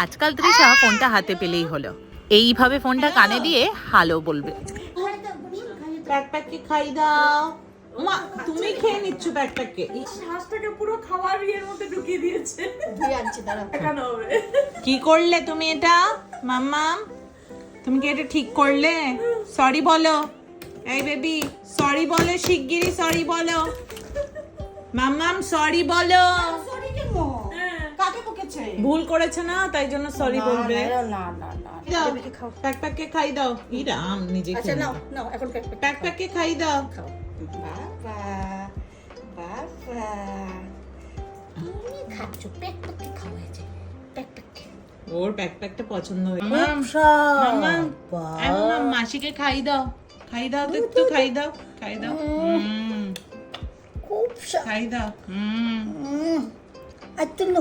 আজকাল তৃষা ফোনটা হাতে পেলেই হলো, এইভাবে ফোনটা কানে দিয়ে হ্যালো বলবে। ব্যাকপ্যাককে খাই দাও। মা তুমি খেয়ে নিচ্ছ ব্যাকপ্যাককে। হাঁসটাকে পুরো খাবার ইয়ের মধ্যে ঢুকিয়ে দিয়েছে। ধুয়ে আনছি দাঁড়া। দেখানো হবে। কি করলে তুমি এটা মাম্মাম? তুমি কি এটা ঠিক করলে? সরি বলো। এই বেবি সরি বলো, শিগগিরই সরি বলো। মাম্মাম সরি বলো। সরি কেন? কাকে বকেছে? ভুল করেছে না, তাই জন্য সরি বলবে। না না না। দাও বেবিকে খাও। ব্যাকপ্যাককে খাই দাও। ই রাম, নিজে আচ্ছা খেয়ে নাও নাও। নাও এখন ব্যাকপ্যাক ব্যাকপ্যাককে খাই দাও। খাও। বাবা বাবা তুমি খাচ্ছ ব্যাকপ্যাককে খাও হয়েছে ব্যাকপ্যাককে। ওর ব্যাকপ্যাকটা পছন্দ হয়েছে। মাম্মাম মাম্মাম মাসিকে খাই দাও। খাই দাও তো একটু, খাই দাও। খাই দাও। খুব খাই দাও। আর তুলো